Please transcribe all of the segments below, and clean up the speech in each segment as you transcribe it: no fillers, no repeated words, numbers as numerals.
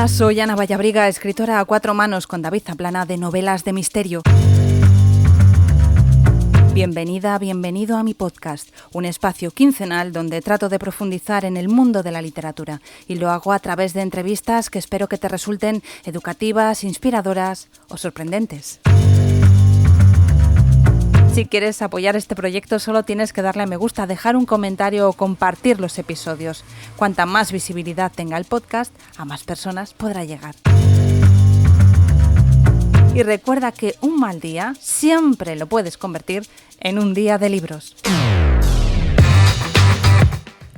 Hola, soy Ana Vallabriga, escritora a cuatro manos con David Zaplana de novelas de misterio. Bienvenida, bienvenido a mi podcast, un espacio quincenal donde trato de profundizar en el mundo de la literatura y lo hago a través de entrevistas que espero que te resulten educativas, inspiradoras o sorprendentes. Si quieres apoyar este proyecto solo tienes que darle a me gusta, dejar un comentario o compartir los episodios. Cuanta más visibilidad tenga el podcast, a más personas podrá llegar. Y recuerda que un mal día siempre lo puedes convertir en un día de libros.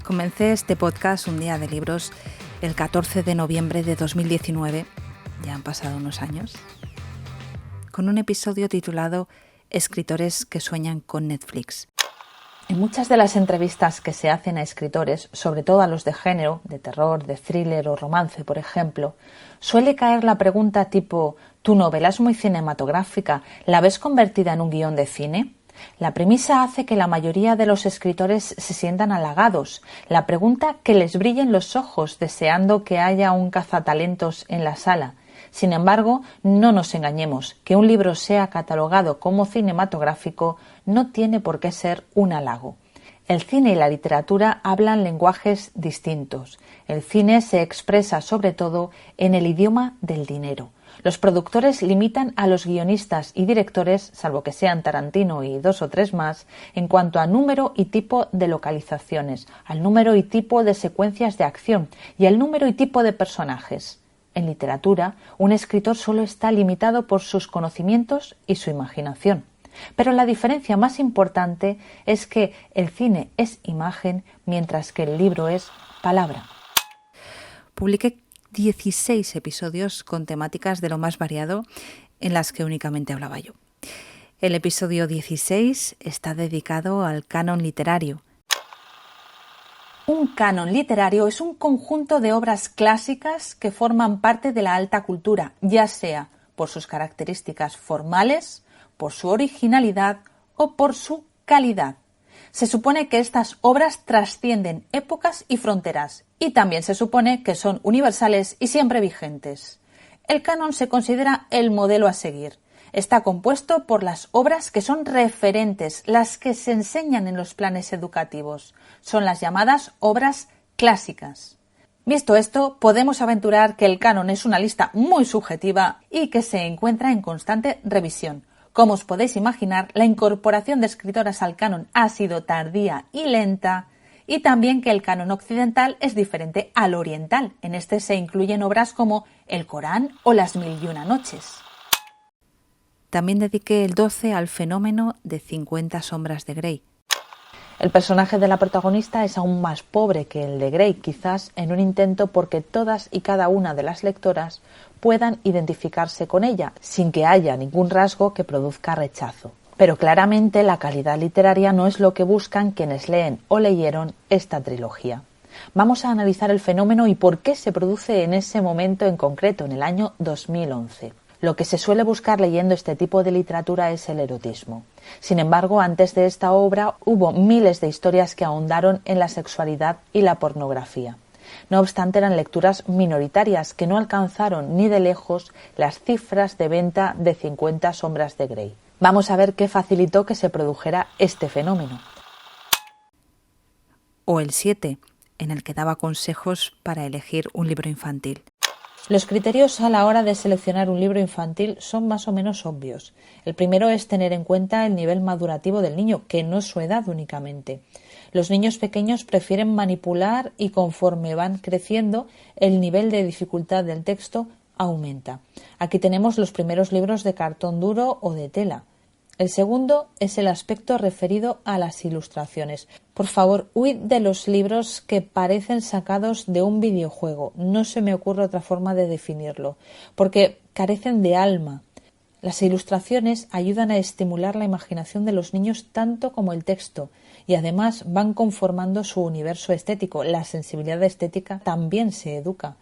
Comencé este podcast, Un día de libros, el 14 de noviembre de 2019, ya han pasado unos años, con un episodio titulado Escritores que sueñan con Netflix. En muchas de las entrevistas que se hacen a escritores, sobre todo a los de género, de terror, de thriller o romance, por ejemplo, suele caer la pregunta tipo ¿tu novela es muy cinematográfica? ¿La ves convertida en un guión de cine? La premisa hace que la mayoría de los escritores se sientan halagados. La pregunta que les brillen los ojos, deseando que haya un cazatalentos en la sala. Sin embargo, no nos engañemos, que un libro sea catalogado como cinematográfico no tiene por qué ser un halago. El cine y la literatura hablan lenguajes distintos. El cine se expresa sobre todo en el idioma del dinero. Los productores limitan a los guionistas y directores, salvo que sean Tarantino y 2 o 3 más, en cuanto a número y tipo de localizaciones, al número y tipo de secuencias de acción y al número y tipo de personajes. En literatura, un escritor solo está limitado por sus conocimientos y su imaginación. Pero la diferencia más importante es que el cine es imagen, mientras que el libro es palabra. Publiqué 16 episodios con temáticas de lo más variado en las que únicamente hablaba yo. El episodio 16 está dedicado al canon literario. Un canon literario es un conjunto de obras clásicas que forman parte de la alta cultura, ya sea por sus características formales, por su originalidad o por su calidad. Se supone que estas obras trascienden épocas y fronteras, y también se supone que son universales y siempre vigentes. El canon se considera el modelo a seguir. Está compuesto por las obras que son referentes, las que se enseñan en los planes educativos. Son las llamadas obras clásicas. Visto esto, podemos aventurar que el canon es una lista muy subjetiva y que se encuentra en constante revisión. Como os podéis imaginar, la incorporación de escritoras al canon ha sido tardía y lenta, y también que el canon occidental es diferente al oriental. En este se incluyen obras como el Corán o las 1001 noches. También dediqué el 12 al fenómeno de 50 sombras de Grey. El personaje de la protagonista es aún más pobre que el de Grey, quizás en un intento porque todas y cada una de las lectoras puedan identificarse con ella, sin que haya ningún rasgo que produzca rechazo. Pero claramente la calidad literaria no es lo que buscan quienes leen o leyeron esta trilogía. Vamos a analizar el fenómeno y por qué se produce en ese momento en concreto, en el año 2011. Lo que se suele buscar leyendo este tipo de literatura es el erotismo. Sin embargo, antes de esta obra hubo miles de historias que ahondaron en la sexualidad y la pornografía. No obstante, eran lecturas minoritarias que no alcanzaron ni de lejos las cifras de venta de 50 sombras de Grey. Vamos a ver qué facilitó que se produjera este fenómeno. O el 7, en el que daba consejos para elegir un libro infantil. Los criterios a la hora de seleccionar un libro infantil son más o menos obvios. El primero es tener en cuenta el nivel madurativo del niño, que no es su edad únicamente. Los niños pequeños prefieren manipular y conforme van creciendo, el nivel de dificultad del texto aumenta. Aquí tenemos los primeros libros de cartón duro o de tela. El segundo es el aspecto referido a las ilustraciones. Por favor, huid de los libros que parecen sacados de un videojuego. No se me ocurre otra forma de definirlo, porque carecen de alma. Las ilustraciones ayudan a estimular la imaginación de los niños tanto como el texto y además van conformando su universo estético. La sensibilidad estética también se educa.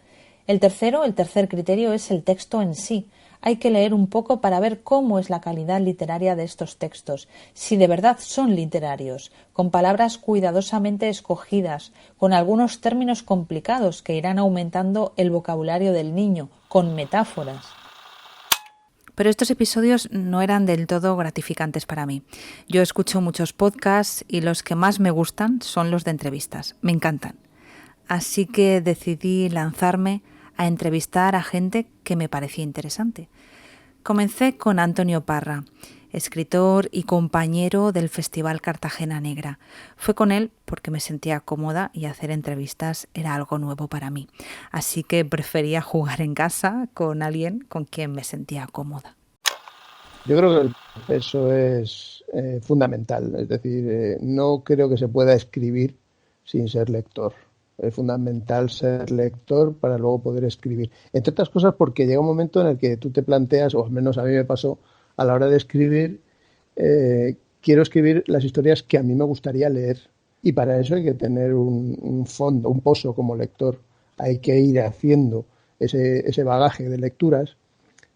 El tercer criterio es el texto en sí. hay que leer un poco para ver cómo es la calidad literaria de estos textos, si de verdad son literarios, con palabras cuidadosamente escogidas, con algunos términos complicados que irán aumentando el vocabulario del niño, con metáforas. Pero estos episodios no eran del todo gratificantes para mí. Yo escucho muchos podcasts y los que más me gustan son los de entrevistas. Me encantan. Así que decidí lanzarme a entrevistar a gente que me parecía interesante. Comencé con Antonio Parra, escritor y compañero del Festival Cartagena Negra. Fue con él porque me sentía cómoda y hacer entrevistas era algo nuevo para mí. Así que prefería jugar en casa con alguien con quien me sentía cómoda. Yo creo que eso es fundamental. Es decir, no creo que se pueda escribir sin ser lector. Es fundamental ser lector para luego poder escribir. Entre otras cosas porque llega un momento en el que tú te planteas, o al menos a mí me pasó, a la hora de escribir, quiero escribir las historias que a mí me gustaría leer. Y para eso hay que tener un fondo, un pozo como lector. Hay que ir haciendo ese bagaje de lecturas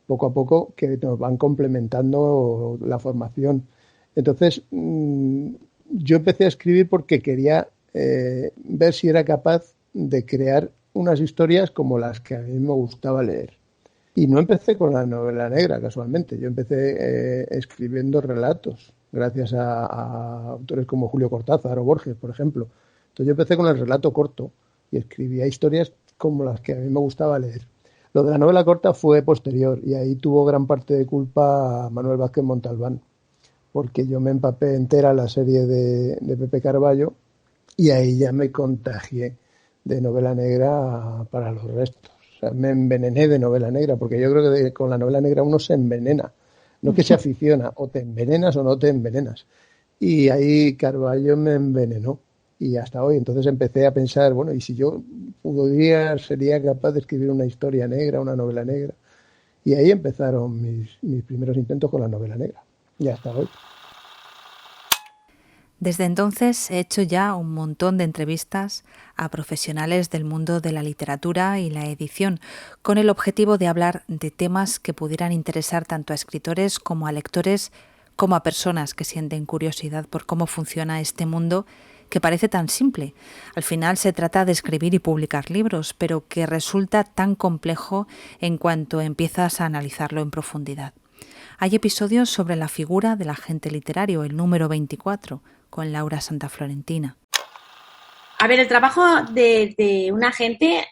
poco a poco que nos van complementando la formación. Entonces, yo empecé a escribir porque quería ver si era capaz de crear unas historias como las que a mí me gustaba leer. Y no empecé con la novela negra, casualmente. Yo empecé escribiendo relatos, gracias a autores como Julio Cortázar o Borges, por ejemplo. Entonces yo empecé con el relato corto y escribía historias como las que a mí me gustaba leer. Lo de la novela corta fue posterior y ahí tuvo gran parte de culpa Manuel Vázquez Montalbán, porque yo me empapé entera la serie de Pepe Carballo y ahí ya me contagié de novela negra para los restos. O sea, me envenené de novela negra, porque yo creo que con la novela negra uno se envenena, no que se aficiona, o te envenenas o no te envenenas. Y ahí Carballo me envenenó y hasta hoy. Entonces empecé a pensar, bueno, y si yo sería capaz de escribir una historia negra, una novela negra. Y ahí empezaron mis primeros intentos con la novela negra. Y hasta hoy. Desde entonces he hecho ya un montón de entrevistas a profesionales del mundo de la literatura y la edición, con el objetivo de hablar de temas que pudieran interesar tanto a escritores como a lectores, como a personas que sienten curiosidad por cómo funciona este mundo que parece tan simple. Al final se trata de escribir y publicar libros, pero que resulta tan complejo en cuanto empiezas a analizarlo en profundidad. Hay episodios sobre la figura del agente literario, el número 24, con Laura Santaflorentina. A ver, el trabajo de un agente,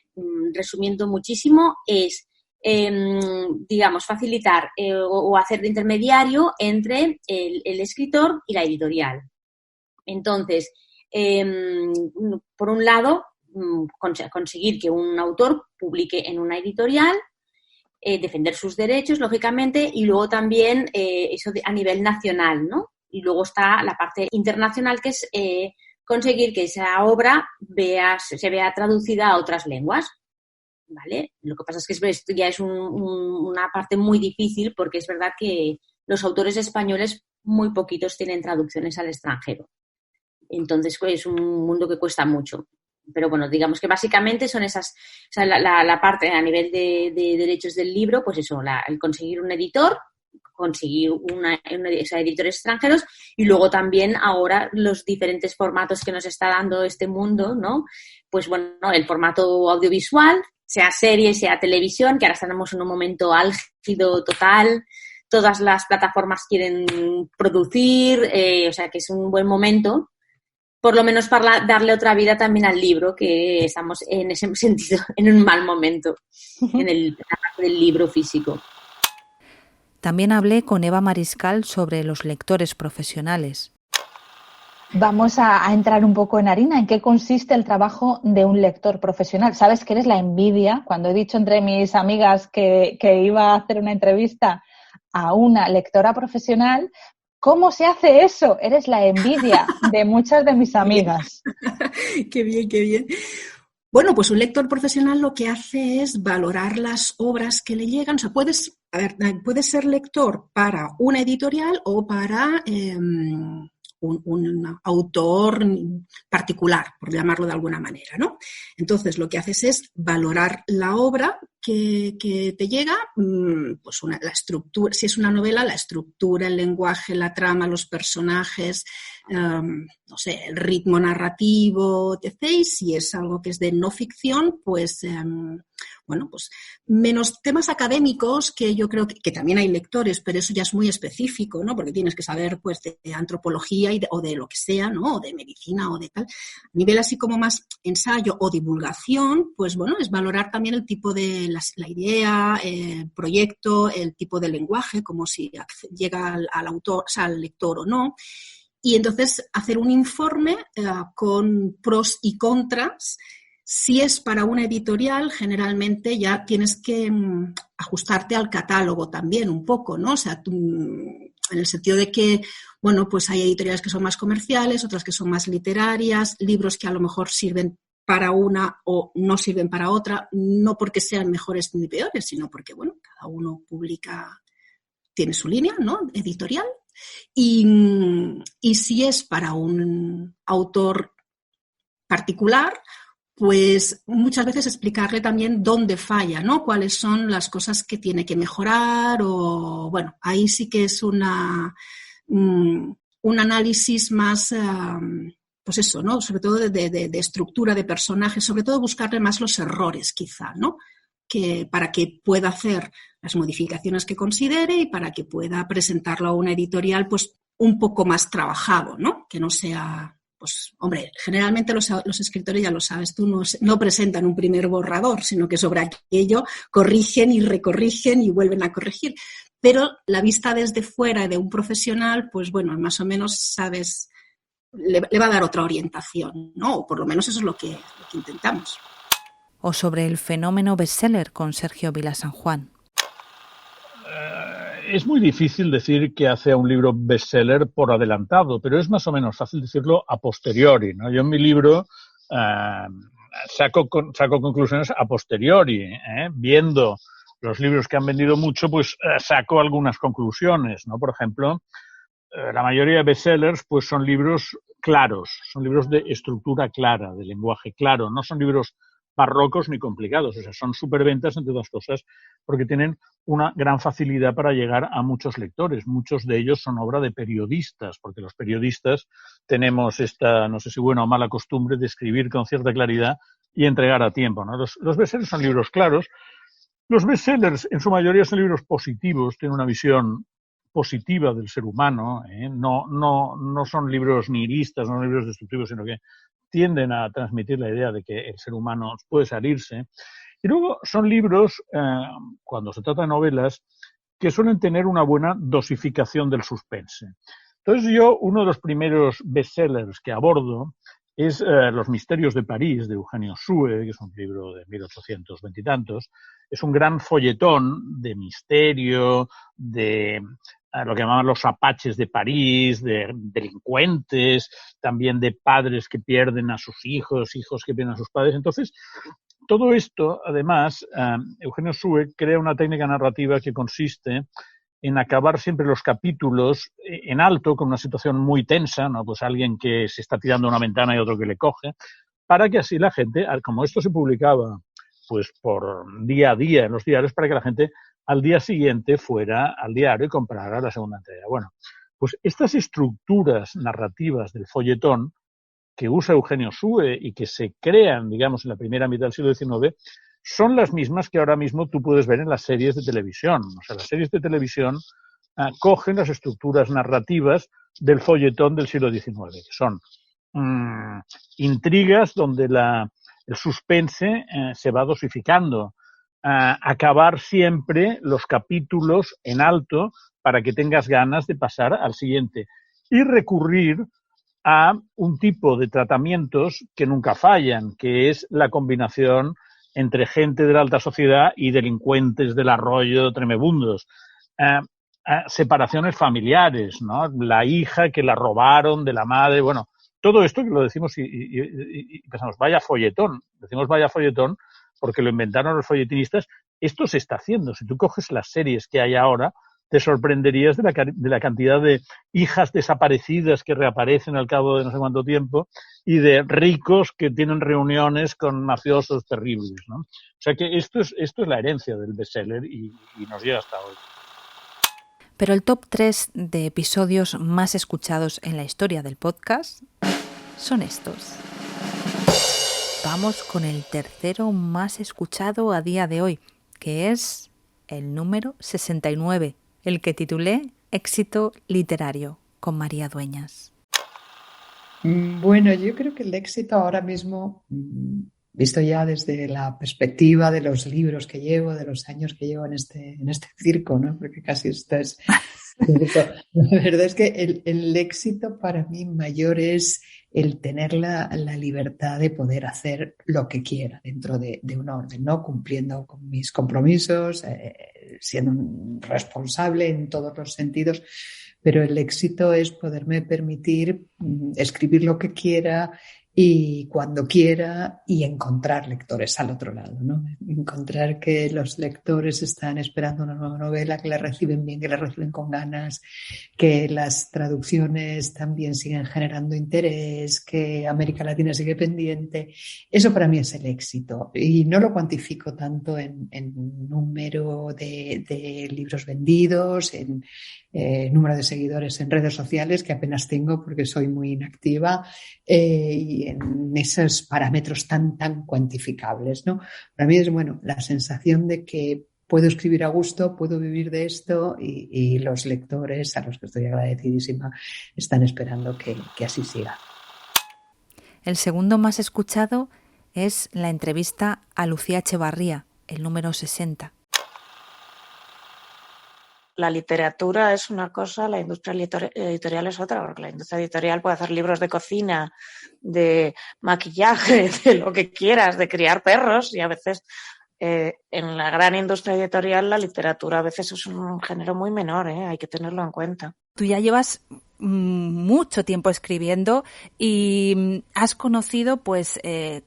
resumiendo muchísimo, es, digamos, facilitar o hacer de intermediario entre el escritor y la editorial. Entonces, por un lado, conseguir que un autor publique en una editorial, defender sus derechos, lógicamente, y luego también eso a nivel nacional, ¿no? Y luego está la parte internacional, que es conseguir que esa obra se vea traducida a otras lenguas, ¿vale? Lo que pasa es que esto ya es una parte muy difícil, porque es verdad que los autores españoles muy poquitos tienen traducciones al extranjero. Entonces, pues, es un mundo que cuesta mucho. Pero bueno, digamos que básicamente son esas, o sea, la parte a nivel de derechos del libro, pues eso, el conseguir un editor, conseguir editores extranjeros, y luego también ahora los diferentes formatos que nos está dando este mundo, ¿no? Pues bueno, el formato audiovisual, sea serie, sea televisión, que ahora estamos en un momento álgido total, todas las plataformas quieren producir, o sea que es un buen momento, por lo menos para darle otra vida también al libro, que estamos en ese sentido en un mal momento, en la parte del libro físico. También hablé con Eva Mariscal sobre los lectores profesionales. Vamos a entrar un poco en harina. ¿En qué consiste el trabajo de un lector profesional? Sabes que eres la envidia. Cuando he dicho entre mis amigas que iba a hacer una entrevista a una lectora profesional, ¿cómo se hace eso? Eres la envidia de muchas de mis amigas. Qué bien, qué bien. Bueno, pues un lector profesional lo que hace es valorar las obras que le llegan. O sea, puedes ser lector para una editorial o para un autor particular, por llamarlo de alguna manera, ¿no? Entonces, lo que haces es valorar la obra que te llega, pues la estructura, si es una novela, la estructura, el lenguaje, la trama, los personajes, no sé, el ritmo narrativo, etc. Y si es algo que es de no ficción, pues, bueno, pues menos temas académicos, que yo creo que también hay lectores, pero eso ya es muy específico, ¿no? Porque tienes que saber, pues, de antropología o de lo que sea, ¿no? O de medicina o de tal. A nivel así como más ensayo o divulgación, pues, bueno, es valorar también el tipo de la idea, el proyecto, el tipo de lenguaje, como si llega al autor, o sea, al lector o no. Y entonces hacer un informe con pros y contras. Si es para una editorial, generalmente ya tienes que ajustarte al catálogo también un poco, ¿no? O sea, en el sentido de que, bueno, pues hay editoriales que son más comerciales, otras que son más literarias, libros que a lo mejor sirven para una o no sirven para otra, no porque sean mejores ni peores, sino porque, bueno, cada uno publica, tiene su línea, ¿no? Editorial. Y si es para un autor particular, pues muchas veces explicarle también dónde falla, ¿no? Cuáles son las cosas que tiene que mejorar o, bueno, ahí sí que es un análisis más, pues eso, ¿no? Sobre todo de estructura de personajes, sobre todo buscarle más los errores quizá, ¿no? Que para que pueda hacer las modificaciones que considere y para que pueda presentarlo a una editorial, pues un poco más trabajado, ¿no? Que no sea... Pues, hombre, generalmente los escritores, ya lo sabes tú, no presentan un primer borrador, sino que sobre aquello corrigen y recorrigen y vuelven a corregir. Pero la vista desde fuera de un profesional, pues bueno, más o menos sabes, le va a dar otra orientación, ¿no? O por lo menos eso es lo que intentamos. O sobre el fenómeno bestseller con Sergio Vila-San Juan. Es muy difícil decir que hace a un libro bestseller por adelantado, pero es más o menos fácil decirlo a posteriori, ¿no? Yo en mi libro saco conclusiones a posteriori, viendo los libros que han vendido mucho, pues saco algunas conclusiones, ¿no? Por ejemplo, la mayoría de bestsellers pues son libros claros, son libros de estructura clara, de lenguaje claro, no son libros barrocos ni complicados, o sea, son superventas entre otras cosas porque tienen una gran facilidad para llegar a muchos lectores. Muchos de ellos son obra de periodistas, porque los periodistas tenemos esta, no sé si buena o mala costumbre de escribir con cierta claridad y entregar a tiempo, ¿no? Los bestsellers son libros claros. Los bestsellers en su mayoría son libros positivos, tienen una visión positiva del ser humano, no son libros nihilistas, no son libros destructivos, sino que tienden a transmitir la idea de que el ser humano puede salirse. Y luego son libros, cuando se trata de novelas, que suelen tener una buena dosificación del suspense. Entonces yo, uno de los primeros bestsellers que abordo es Los misterios de París, de Eugenio Sue, que es un libro de 1820 y tantos. Es un gran folletón de misterio, de lo que llamaban los apaches de París, de delincuentes, también de padres que pierden a sus hijos, hijos que pierden a sus padres. Entonces, todo esto, además, Eugenio Sue crea una técnica narrativa que consiste en acabar siempre los capítulos en alto, con una situación muy tensa, ¿no? Pues alguien que se está tirando a una ventana y otro que le coge, para que así la gente, como esto se publicaba pues por día a día en los diarios, para que la gente al día siguiente fuera al diario y comprara la segunda entrega. Bueno, pues estas estructuras narrativas del folletón que usa Eugenio Sue y que se crean, digamos, en la primera mitad del siglo XIX, son las mismas que ahora mismo tú puedes ver en las series de televisión. O sea, las series de televisión cogen las estructuras narrativas del folletón del siglo XIX, que son intrigas donde el suspense se va dosificando, acabar siempre los capítulos en alto para que tengas ganas de pasar al siguiente y recurrir a un tipo de tratamientos que nunca fallan, que es la combinación entre gente de la alta sociedad y delincuentes del arroyo tremebundos. Separaciones familiares, ¿no? La hija que la robaron de la madre, bueno, todo esto que lo decimos y pensamos, vaya folletón, decimos vaya folletón porque lo inventaron los folletinistas. Esto se está haciendo. Si tú coges las series que hay ahora, te sorprenderías de la cantidad de hijas desaparecidas que reaparecen al cabo de no sé cuánto tiempo y de ricos que tienen reuniones con mafiosos terribles, ¿no? O sea que esto es la herencia del bestseller y nos llega hasta hoy. Pero el top 3 de episodios más escuchados en la historia del podcast son estos. Vamos con el tercero más escuchado a día de hoy, que es el número 69, el que titulé Éxito literario, con María Dueñas. Bueno, yo creo que el éxito ahora mismo, visto ya desde la perspectiva de los libros que llevo, de los años que llevo en este circo, ¿no? Porque casi esto es... La verdad es que el éxito para mí mayor es el tener la libertad de poder hacer lo que quiera dentro de un orden, ¿no? Cumpliendo con mis compromisos, siendo responsable en todos los sentidos. Pero el éxito es poderme permitir escribir lo que quiera y cuando quiera y encontrar lectores al otro lado, ¿no? Encontrar que los lectores están esperando una nueva novela, que la reciben bien, que la reciben con ganas, que las traducciones también siguen generando interés, que América Latina sigue pendiente. Eso para mí es el éxito y no lo cuantifico tanto en número de libros vendidos, en número de seguidores en redes sociales, que apenas tengo porque soy muy inactiva, y en esos parámetros tan cuantificables, ¿no? Para mí es, bueno, la sensación de que puedo escribir a gusto, puedo vivir de esto y los lectores, a los que estoy agradecidísima, están esperando que así siga. El segundo más escuchado es la entrevista a Lucía Echevarría, el número 60. La literatura es una cosa, la industria editorial es otra, porque la industria editorial puede hacer libros de cocina, de maquillaje, de lo que quieras, de criar perros, y a veces en la gran industria editorial la literatura a veces es un género muy menor, hay que tenerlo en cuenta. Tú ya llevas mucho tiempo escribiendo y has conocido pues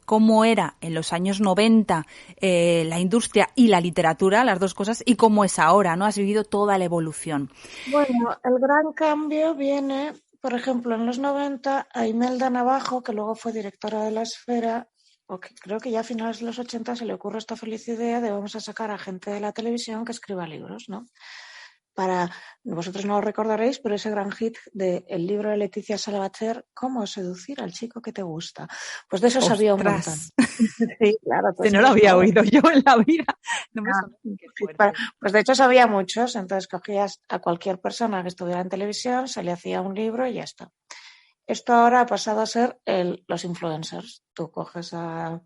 cómo era en los años 90 la industria y la literatura, las dos cosas, y cómo es ahora, ¿no? Has vivido toda la evolución. Bueno, el gran cambio viene, por ejemplo, en los 90 a Imelda Navajo, que luego fue directora de La Esfera, o que creo que ya a finales de los 80 se le ocurre esta feliz idea de vamos a sacar a gente de la televisión que escriba libros, ¿no? Vosotros no lo recordaréis, pero ese gran hit del libro de Leticia Salvater, ¿Cómo seducir al chico que te gusta? Pues de eso sabía un montón. Sí, claro. Pues no lo había oído yo en la vida. No me pues de hecho sabía muchos, entonces cogías a cualquier persona que estuviera en televisión, se le hacía un libro y ya está. Esto ahora ha pasado a ser los influencers. Tú coges a...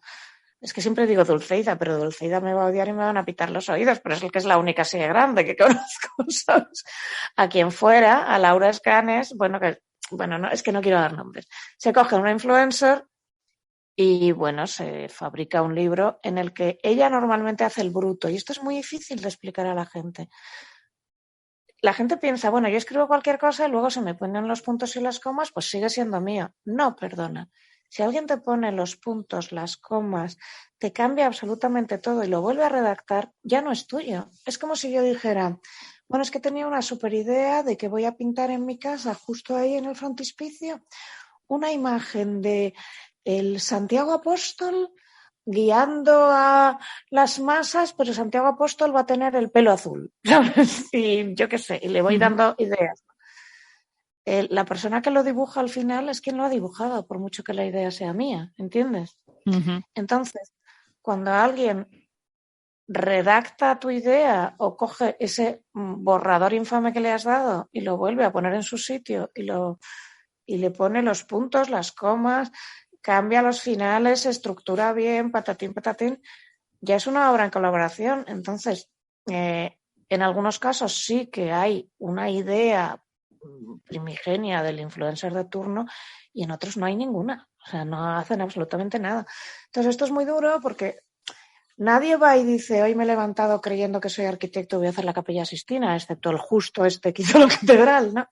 Es que siempre digo Dulceida, pero Dulceida me va a odiar y me van a pitar los oídos, pero es el que es la única así grande que conozco, ¿sabes? A quien fuera, a Laura Escanes, no, es que no quiero dar nombres. Se coge una influencer y, bueno, se fabrica un libro en el que ella normalmente hace el bruto. Y esto es muy difícil de explicar a la gente. La gente piensa, bueno, yo escribo cualquier cosa y luego se me ponen los puntos y las comas, pues sigue siendo mío. No, perdona. Si alguien te pone los puntos, las comas, te cambia absolutamente todo y lo vuelve a redactar, ya no es tuyo. Es como si yo dijera, bueno, es que tenía una super idea de que voy a pintar en mi casa, justo ahí en el frontispicio, una imagen de el Santiago Apóstol guiando a las masas, pero Santiago Apóstol va a tener el pelo azul, ¿sabes? Y yo qué sé, y le voy dando ideas. La persona que lo dibuja al final es quien lo ha dibujado, por mucho que la idea sea mía, ¿entiendes? Entonces, cuando alguien redacta tu idea o coge ese borrador infame que le has dado y lo vuelve a poner en su sitio y le pone los puntos, las comas, cambia los finales, estructura bien, patatín, ya es una obra en colaboración. Entonces, en algunos casos sí que hay una idea primigenia del influencer de turno y en otros no hay ninguna, o sea, no hacen absolutamente nada. Entonces esto es muy duro porque nadie va y dice hoy me he levantado creyendo que soy arquitecto, voy a hacer la Capilla Sixtina, excepto el justo que hizo la catedral, ¿no?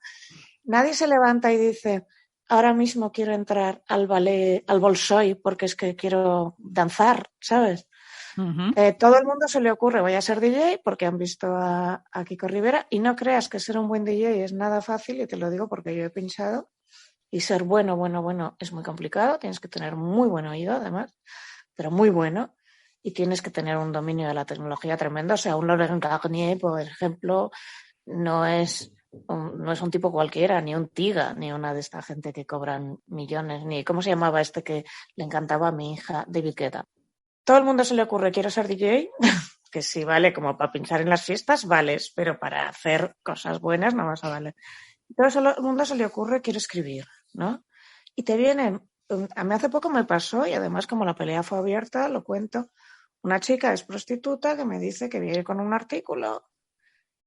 Nadie se levanta y dice ahora mismo quiero entrar al ballet, al Bolshoi porque es que quiero danzar, ¿sabes? Todo el mundo se le ocurre voy a ser DJ porque han visto a Kiko Rivera y no creas que ser un buen DJ es nada fácil y te lo digo porque yo he pinchado Y ser bueno es muy complicado, tienes que tener muy buen oído además, pero muy bueno, y tienes que tener un dominio de la tecnología tremendo. O sea, un Laurent Garnier, por ejemplo, no es un tipo cualquiera, ni un Tiga, ni una de esta gente que cobran millones, ni ¿cómo se llamaba este que le encantaba a mi hija? David Guetta. Todo el mundo se le ocurre, quiero ser DJ, que sí vale como para pinchar en las fiestas, vales, pero para hacer cosas buenas no vas a valer. Todo el mundo se le ocurre, quiero escribir, ¿no? Y te vienen, a mí hace poco me pasó, y además como la pelea fue abierta, lo cuento, una chica es prostituta que me dice que viene con un artículo,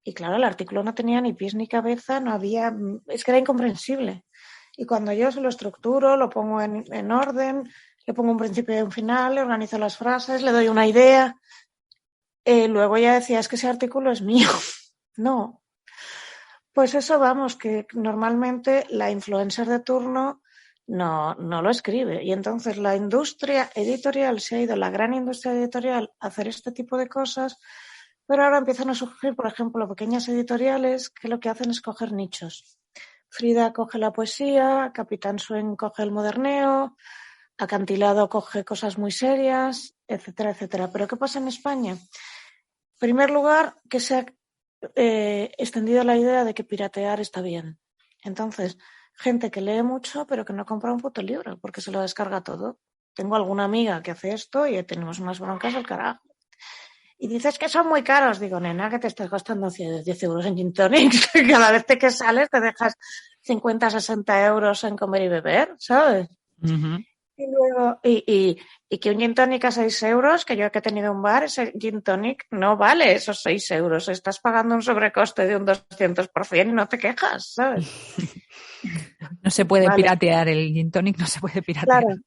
y claro, el artículo no tenía ni pies ni cabeza, no había, es que era incomprensible. Y cuando yo se lo estructuro, lo pongo en orden, le pongo un principio y un final, le organizo las frases, le doy una idea, luego ella decía, es que ese artículo es mío. No. Pues eso, vamos, que normalmente la influencer de turno no lo escribe. Y entonces la industria editorial se ha ido, la gran industria editorial, a hacer este tipo de cosas, pero ahora empiezan a surgir, por ejemplo, pequeñas editoriales que lo que hacen es coger nichos. Frida coge la poesía, Capitán Swing coge el moderneo, Acantilado coge cosas muy serias, etcétera, etcétera. ¿Pero qué pasa en España? En primer lugar, que se ha extendido la idea de que piratear está bien. Entonces, gente que lee mucho pero que no compra un puto libro porque se lo descarga todo. Tengo alguna amiga que hace esto y tenemos unas broncas al carajo. Y dices que son muy caros. Digo, nena, que te estás gastando 10 euros en gin tonics. Cada vez que sales te dejas 50, 60 euros en comer y beber, ¿sabes? Uh-huh. Y luego, y que un gin tonic a 6 euros, que yo que he tenido un bar, ese gin tonic no vale esos 6 euros. Estás pagando un sobrecoste de un 200% y no te quejas, ¿sabes? No se puede piratear el gin tonic, no se puede piratear. Claro.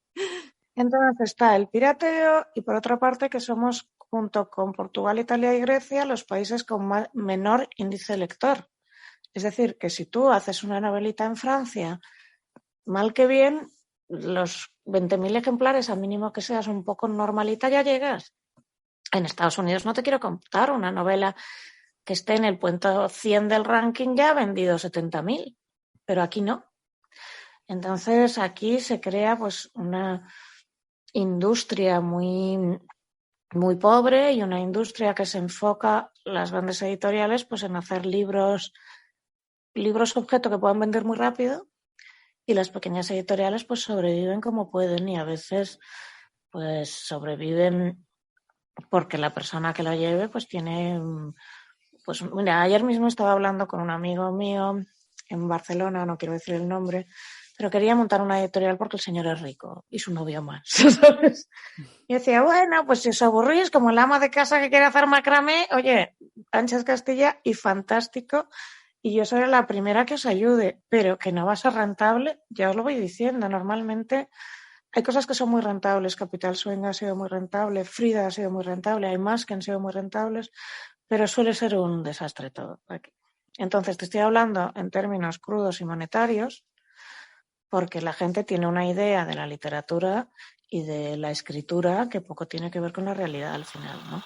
Entonces está el pirateo y por otra parte que somos, junto con Portugal, Italia y Grecia, los países con menor índice lector. Es decir, que si tú haces una novelita en Francia, mal que bien, los 20.000 ejemplares, al mínimo que seas un poco normalita, ya llegas. En Estados Unidos no te quiero contar una novela que esté en el puesto 100 del ranking, ya ha vendido 70.000, pero aquí no. Entonces aquí se crea pues una industria muy, muy pobre y una industria que se enfoca, las grandes editoriales, pues en hacer libros objeto que puedan vender muy rápido. Y las pequeñas editoriales pues sobreviven como pueden y a veces pues sobreviven porque la persona que lo lleve pues tiene... Pues mira, ayer mismo estaba hablando con un amigo mío en Barcelona, no quiero decir el nombre, pero quería montar una editorial porque el señor es rico y su novio más, ¿sabes? Y decía, bueno, pues si os aburrís, como el ama de casa que quiere hacer macramé, oye, Anchas Castilla y fantástico. Y yo soy la primera que os ayude, pero que no va a ser rentable, ya os lo voy diciendo. Normalmente hay cosas que son muy rentables. Capital Swing ha sido muy rentable, Frida ha sido muy rentable, hay más que han sido muy rentables, pero suele ser un desastre todo aquí. Entonces te estoy hablando en términos crudos y monetarios porque la gente tiene una idea de la literatura y de la escritura que poco tiene que ver con la realidad al final, ¿no?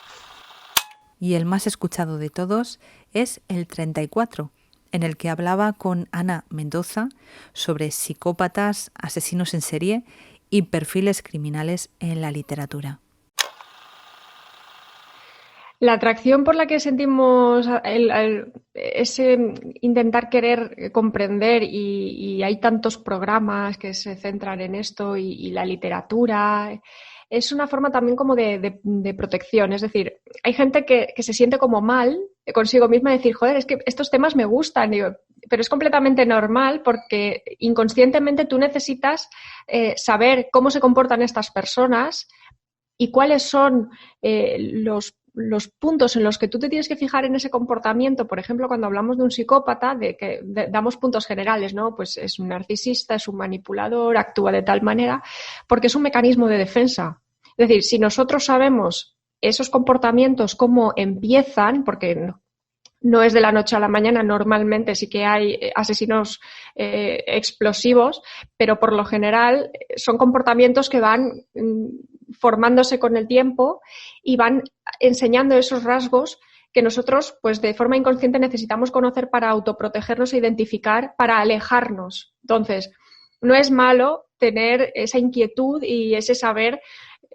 Y el más escuchado de todos es el 34, en el que hablaba con Ana Mendoza sobre psicópatas, asesinos en serie y perfiles criminales en la literatura. La atracción por la que sentimos ese intentar querer comprender y hay tantos programas que se centran en esto y la literatura es una forma también como de protección. Es decir, hay gente que se siente como mal consigo misma de decir, joder, es que estos temas me gustan, digo, pero es completamente normal porque inconscientemente tú necesitas saber cómo se comportan estas personas y cuáles son los puntos en los que tú te tienes que fijar en ese comportamiento. Por ejemplo, cuando hablamos de un psicópata, damos puntos generales, ¿no? Pues es un narcisista, es un manipulador, actúa de tal manera, porque es un mecanismo de defensa. Es decir, si nosotros sabemos esos comportamientos, cómo empiezan, porque no es de la noche a la mañana, normalmente sí que hay asesinos explosivos, pero por lo general son comportamientos que van formándose con el tiempo y van enseñando esos rasgos que nosotros, pues de forma inconsciente, necesitamos conocer para autoprotegernos e identificar, para alejarnos. Entonces, no es malo tener esa inquietud y ese saber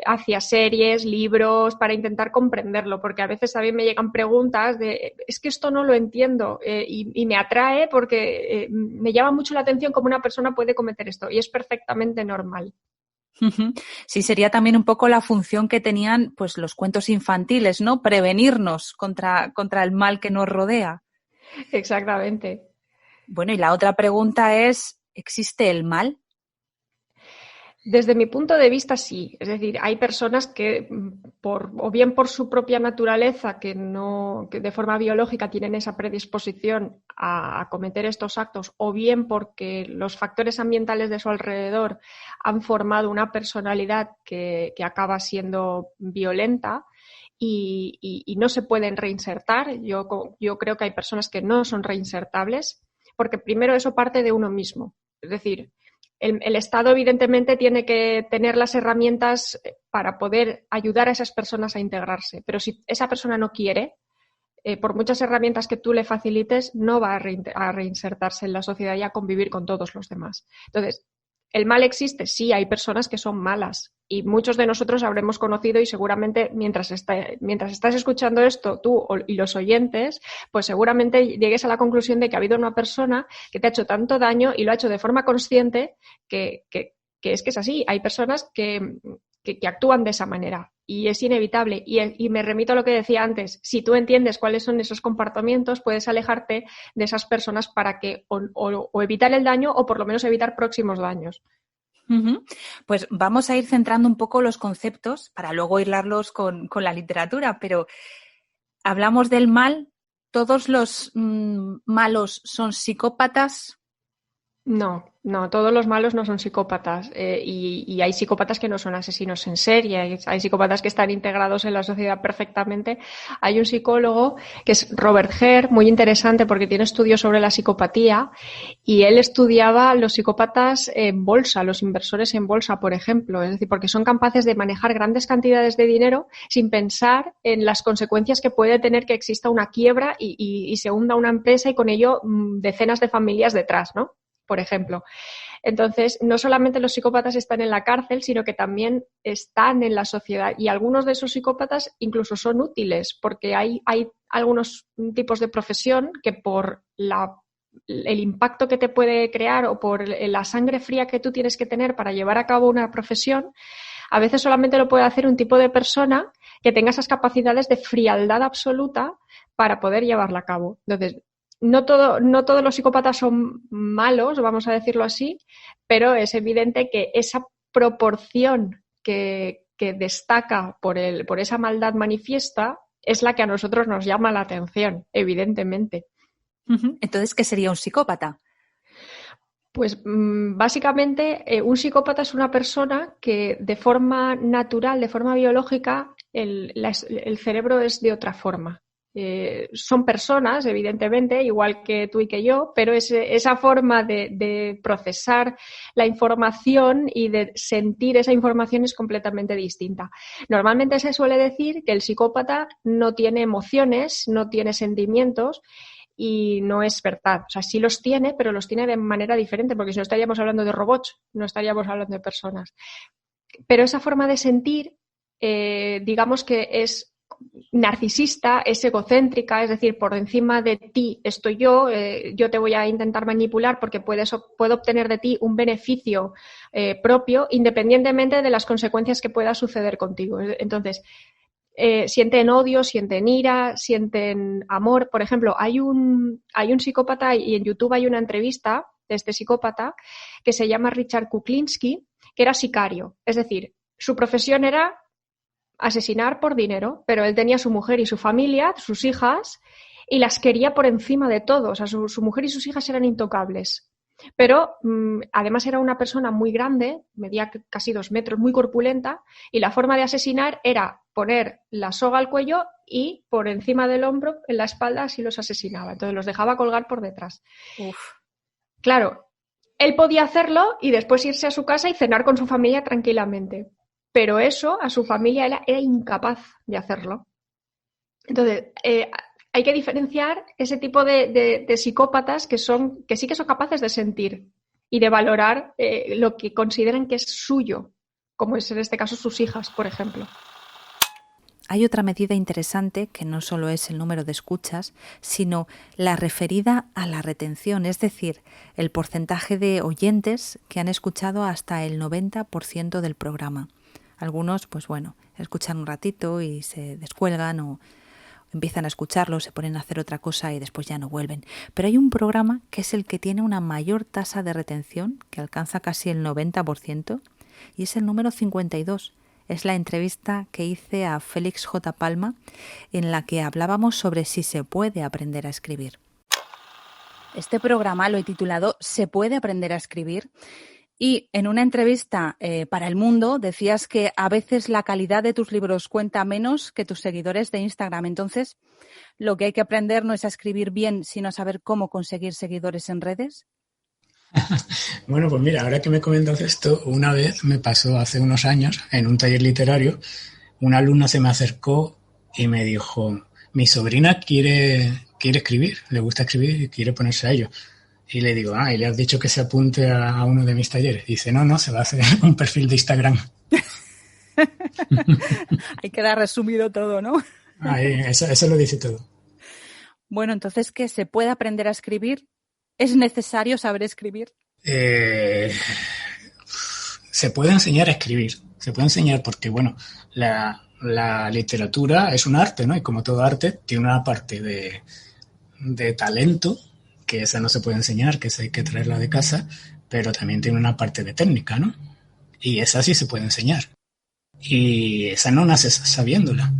hacia series, libros, para intentar comprenderlo, porque a veces también me llegan preguntas de, es que esto no lo entiendo y me atrae porque me llama mucho la atención cómo una persona puede cometer esto y es perfectamente normal. Sí, sería también un poco la función que tenían pues los cuentos infantiles, ¿no? Prevenirnos contra el mal que nos rodea. Exactamente. Bueno, y la otra pregunta es, ¿existe el mal? Desde mi punto de vista, sí. Es decir, hay personas que, o bien por su propia naturaleza, que de forma biológica tienen esa predisposición a cometer estos actos, o bien porque los factores ambientales de su alrededor han formado una personalidad que acaba siendo violenta y no se pueden reinsertar. Yo creo que hay personas que no son reinsertables, porque primero eso parte de uno mismo. Es decir, el Estado evidentemente tiene que tener las herramientas para poder ayudar a esas personas a integrarse, pero si esa persona no quiere, por muchas herramientas que tú le facilites, no va a reinsertarse en la sociedad y a convivir con todos los demás. Entonces, ¿el mal existe? Sí, hay personas que son malas y muchos de nosotros habremos conocido y seguramente mientras estás escuchando esto, tú y los oyentes, pues seguramente llegues a la conclusión de que ha habido una persona que te ha hecho tanto daño y lo ha hecho de forma consciente que es así. Hay personas que actúan de esa manera y es inevitable. Y me remito a lo que decía antes, si tú entiendes cuáles son esos comportamientos, puedes alejarte de esas personas para que o evitar el daño o por lo menos evitar próximos daños. Pues vamos a ir centrando un poco los conceptos para luego hilarlos con la literatura, pero hablamos del mal. ¿Todos los malos son psicópatas? No, todos los malos no son psicópatas y hay psicópatas que no son asesinos en serie, hay psicópatas que están integrados en la sociedad perfectamente. Hay un psicólogo que es Robert Hare, muy interesante porque tiene estudios sobre la psicopatía y él estudiaba los psicópatas en bolsa, los inversores en bolsa, por ejemplo, es decir, porque son capaces de manejar grandes cantidades de dinero sin pensar en las consecuencias que puede tener que exista una quiebra y se hunda una empresa y con ello decenas de familias detrás, ¿no? Por ejemplo. Entonces, no solamente los psicópatas están en la cárcel, sino que también están en la sociedad y algunos de esos psicópatas incluso son útiles porque hay algunos tipos de profesión que por el impacto que te puede crear o por la sangre fría que tú tienes que tener para llevar a cabo una profesión, a veces solamente lo puede hacer un tipo de persona que tenga esas capacidades de frialdad absoluta para poder llevarla a cabo. Entonces, no todos los psicópatas son malos, vamos a decirlo así, pero es evidente que esa proporción que destaca por esa maldad manifiesta es la que a nosotros nos llama la atención, evidentemente. Entonces, ¿qué sería un psicópata? Pues básicamente un psicópata es una persona que de forma natural, de forma biológica, el cerebro es de otra forma. Son personas, evidentemente, igual que tú y que yo, pero esa forma de procesar la información y de sentir esa información es completamente distinta. Normalmente se suele decir que el psicópata no tiene emociones, no tiene sentimientos y no es verdad. O sea, sí los tiene, pero los tiene de manera diferente, porque si no estaríamos hablando de robots, no estaríamos hablando de personas. Pero esa forma de sentir, digamos que es narcisista, es egocéntrica, es decir, por encima de ti estoy yo te voy a intentar manipular porque puedo obtener de ti un beneficio propio independientemente de las consecuencias que pueda suceder contigo. Entonces, sienten odio, sienten ira, sienten amor. Por ejemplo, hay un psicópata y en YouTube hay una entrevista de este psicópata que se llama Richard Kuklinski, que era sicario. Es decir, su profesión era asesinar por dinero, pero él tenía su mujer y su familia, sus hijas, y las quería por encima de todo. O sea, su mujer y sus hijas eran intocables. Pero además era una persona muy grande, medía casi 2 metros, muy corpulenta, y la forma de asesinar era poner la soga al cuello y por encima del hombro, en la espalda, así los asesinaba. Entonces los dejaba colgar por detrás. Uf. Claro, él podía hacerlo y después irse a su casa y cenar con su familia tranquilamente. Pero eso, a su familia, él era incapaz de hacerlo. Entonces, hay que diferenciar ese tipo de psicópatas que sí que son capaces de sentir y de valorar lo que consideren que es suyo, como es en este caso sus hijas, por ejemplo. Hay otra medida interesante que no solo es el número de escuchas, sino la referida a la retención, es decir, el porcentaje de oyentes que han escuchado hasta el 90% del programa. Algunos, pues bueno, escuchan un ratito y se descuelgan o empiezan a escucharlo, se ponen a hacer otra cosa y después ya no vuelven. Pero hay un programa que es el que tiene una mayor tasa de retención, que alcanza casi el 90%, y es el número 52. Es la entrevista que hice a Félix J. Palma, en la que hablábamos sobre si se puede aprender a escribir. Este programa lo he titulado ¿Se puede aprender a escribir? Y en una entrevista para El Mundo decías que a veces la calidad de tus libros cuenta menos que tus seguidores de Instagram. Entonces, ¿lo que hay que aprender no es a escribir bien, sino a saber cómo conseguir seguidores en redes? Bueno, pues mira, ahora que me comentas esto, una vez me pasó hace unos años en un taller literario, una alumna se me acercó y me dijo, mi sobrina quiere escribir, le gusta escribir y quiere ponerse a ello. Y le digo, ¿y le has dicho que se apunte a uno de mis talleres? Y dice, no, se va a hacer un perfil de Instagram. Ahí queda resumido todo, ¿no? Eso lo dice todo. Bueno, entonces, ¿que se puede aprender a escribir? ¿Es necesario saber escribir? Se puede enseñar a escribir. Se puede enseñar porque, bueno, la literatura es un arte, ¿no? Y como todo arte, tiene una parte de talento, que esa no se puede enseñar, que esa hay que traerla de casa, pero también tiene una parte de técnica, ¿no? Y esa sí se puede enseñar. Y esa no naces sabiéndola.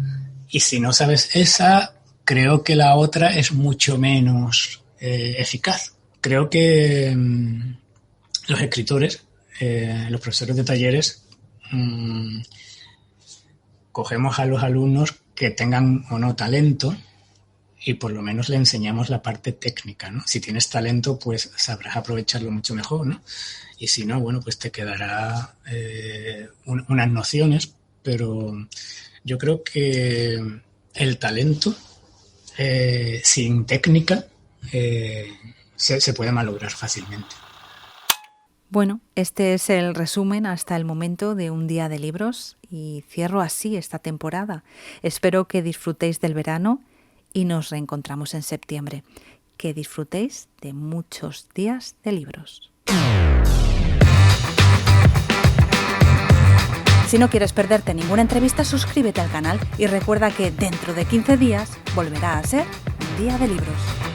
Y si no sabes esa, creo que la otra es mucho menos eficaz. Creo que los escritores, los profesores de talleres, cogemos a los alumnos que tengan o no talento y por lo menos le enseñamos la parte técnica, ¿no? Si tienes talento, pues sabrás aprovecharlo mucho mejor, ¿no? Y si no, bueno, pues te quedará unas nociones, pero yo creo que el talento sin técnica se puede malograr fácilmente. Bueno, este es el resumen hasta el momento de Un Día de Libros y cierro así esta temporada. Espero que disfrutéis del verano y nos reencontramos en septiembre. Que disfrutéis de muchos días de libros. Si no quieres perderte ninguna entrevista, suscríbete al canal y recuerda que dentro de 15 días volverá a ser Un Día de Libros.